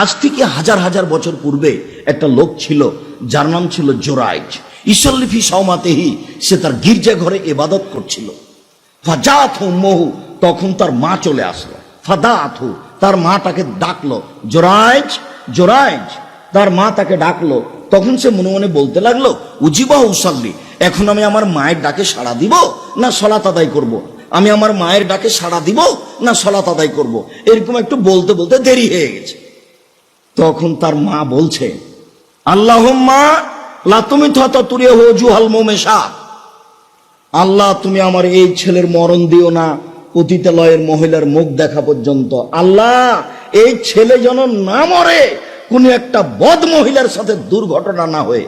আজ থেকে হাজার হাজার বছর পূর্বে একটা লোক ছিল, যার নাম ছিল জোরাইজ। ইসল্লিফি সওমাতেহি, সে তার গির্জা ঘরে ইবাদত করছিল। ফাজাথু মহু, তখন তার মা চলে আসলো। ফাদাথু, তার মা তাকে ডাকলো, জোরাইজ জোরাইজ। তার মা তাকে ডাকলো, তখন সে মনে মনে বলতে লাগলো, উজিবা উসাল্লি, এখন আমি আমার মায়ের ডাকে সাড়া দিব না সলাত আদায় করব। আমি আমার মায়ের ডাকে সাড়া দিব না সলাত আদায় করব। এরকম একটু বলতে বলতে দেরি হয়ে গেছে। তখন তার মা বলছে, আল্লাহুম্মা লা তুমি তুরিয়া ওয়াজুহাল মুমেশা, আল্লাহ তুমি আমার এই ছেলের মরণ দিও না পতিতালয়ের মহিলার মুখ দেখা পর্যন্ত। আল্লাহ এই ছেলে যেন না মরে কোন একটা বদ মহিলার সাথে দুর্ঘটনা না হয়ে।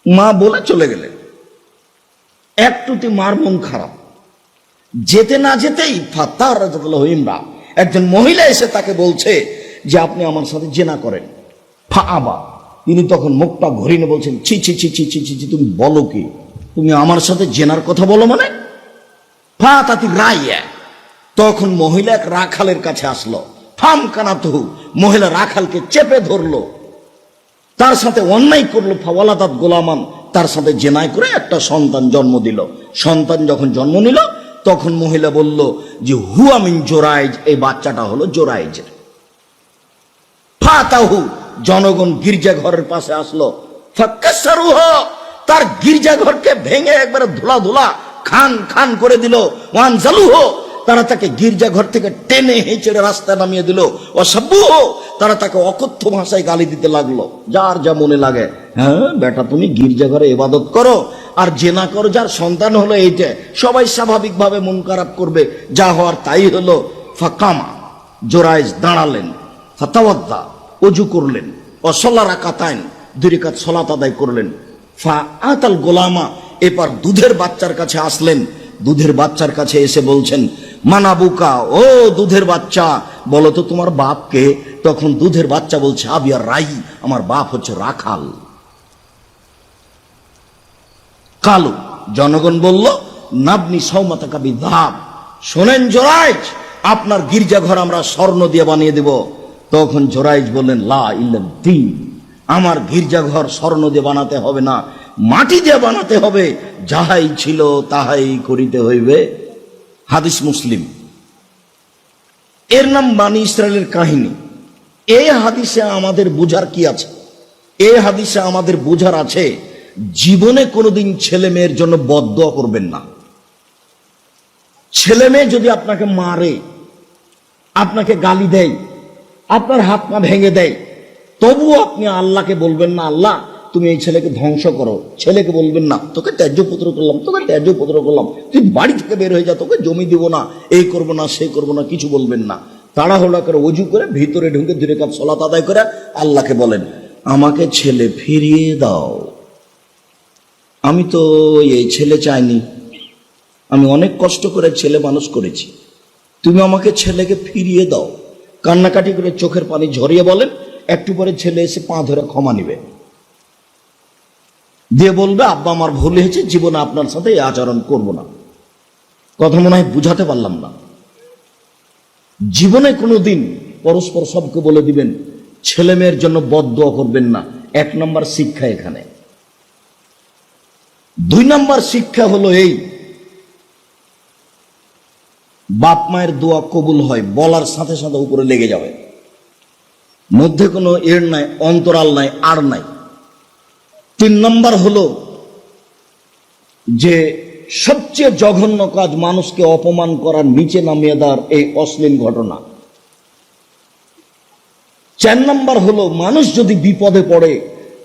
মা বলে চলে গেলেন। একটুতে মার মন খারাপ। যেতে না যেতেই ফাতার রাজাতুল্লাহ ইমরা, একজন মহিলা এসে তাকে বলছে যে আপনি আমার সাথে জেনা করেন। ফাআবা, তিনি তখন মুখটা ঘুরিয়ে বলছেন, ছি ছি ছি ছি ছি ছি, তুমি বলো কি? তুমি আমার সাথে জেনার কথা বলো মানে? ফা তাতি রাইয়া, তখন মহিলা এক রাখালের কাছে আসলো। ফাম কানাতহু, মহিলা রাখালকে চেপে ধরলো, তার সাথে অন্যায় করলো। ফাওয়ালাদাত গোলামান, তার সাথে জেনায় করে একটা সন্তান জন্ম দিল। সন্তান যখন জন্ম নিল তখন মহিলা বলল যে হুয়া মিন জোরাইজ, এই বাচ্চাটা হলো জোরাইজের। ফাতাহু, জনগণ গির্জা ঘরের পাশে আসলো। ফাক্কাসারুহ, তার গির্জা ঘরকে ভেঙে একবারে ধুলা ধুলা খান খান করে দিল। ওয়ানজালুহ, তারা তাকে গির্জা ঘর থেকে টেনে হেঁচড়ে রাস্তায় নামিয়ে দিল। ওয়াসাব্বুহ, তারা তাকে অকথ্য ভাষায় গালি দিতে লাগলো, যার যা মনে লাগে। হ্যাঁ বেটা, তুমি গির্জা ঘরে ইবাদত করো আর জেনা করো, যার সন্তান হলো এইটা। সবাই স্বাভাবিকভাবে মন খারাপ করবে, যা হওয়ার তাই হলো। ফাকামা, জোরাইজ দাঁড়ালেন। ফাতাওয়াদ্দা, ওযু করলেন। ওয়াসাল্লা রাকাতাইন, 2 রাকাত সালাত আদায় করলেন। ফা আতাল গোলামা, এবার দুধের বাচ্চার কাছে আসলেন। দুধের বাচ্চার কাছে এসে বলছেন, মানাবুকা, ও দুধের বাচ্চা, বলো তো তোমার বাপকে? তখন দুধের বাচ্চা বলছে, আবিয়া রাই, আমার বাপ হচ্ছে রাখাল। কালু, জনগণ বলল, নাবনি সওমাতাকা বিযাব, শোনেন জোরাইজ, আপনার গির্জাঘর আমরা স্বর্ণ দিয়ে বানিয়ে দেব। তখন জোরাইজ বললেন, লা ইল্লাদ্দিন, আমার গির্জাঘর স্বর্ণ দিয়ে বানাতে হবে না, মাটি দিয়ে বানাতে হবে। যাহাই ছিল তাহাই করিতে হইবে। হাদিস মুসলিম। এর নাম বানী ইসরায়েলের কাহিনী। এই হাদিসে আমাদের বুঝার কি আছে? এই হাদিসে আমাদের বুঝার আছে, জীবনে কোনোদিন ছেলে মেয়ের জন্য বদদোয়া করবেন না। ছেলে মেয়ে যদি আপনাকে মারে, আপনাকে গালি দেয়, আপনার হাত পা ভেঙে দেয়, তবুও আপনি আল্লাহকে বলবেন না, আল্লাহ তুমি এই ছেলেকে ধ্বংস করো। ছেলেকে বলবেন না, তোকে ত্যায্যপুত্র করলাম, তোকে ত্যায্যপুত্র করলাম, তুই বাড়ি থেকে বের হয়ে যা, তোকে জমি দিব না, এই করবো না সেই করবো না, কিছু বলবেন না। তাড়াহুড়া করে ওযু করে ভিতরে ঢুকে 2 রাকাত সালাত আদায় করে আল্লাহকে বলেন, আমাকে ছেলে ফিরিয়ে দাও। আমি তো এই ছেলে চাইনি, আমি অনেক কষ্ট করে ছেলে মানুষ করেছি, তুমি আমাকে ছেলেকে ফিরিয়ে দাও। কান্নাকাটি করে চোখের পানি ঝরিয়ে বলেন। একটু পরে ছেলে এসে পা ধরে ক্ষমা নিবে, দিয়ে বলবে, আব্বা আমার ভুল হয়েছে, জীবনে আপনার সাথে এই আচরণ করব না। কথা মনে হয় বুঝাতে পারলাম না। জীবনে কোনোদিন পরস্পর সবকে বলে দিবেন, ছেলে মেয়ের জন্য বদদোয়া করবেন না। 1 নম্বর শিক্ষা এখানে। 2 নম্বর শিক্ষা হলো এই, বাপ মায়ের দোয়া কবুল হয় বলার সাথে সাথে উপরে লেগে যাবে, মধ্যে কোনো এর নাই, অন্তরাল নাই, আর নাই। 3 নম্বর হলো যে সবচেয়ে জঘন্য কাজ, মানুষকে অপমান করার, নিচে নামিয়ে দেওয়ার এই অশ্লীল ঘটনা। 4 নম্বর হলো, মানুষ যদি বিপদে পড়ে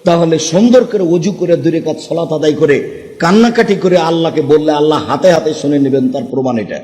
তাহলে সুন্দর করে ওযু করে 2 রাকাত সালাত আদায় করে কান্নাকাটি করে আল্লাহকে বললে আল্লাহ হাতে হাতে শুনে নেবেন, তার প্রমাণ এটা।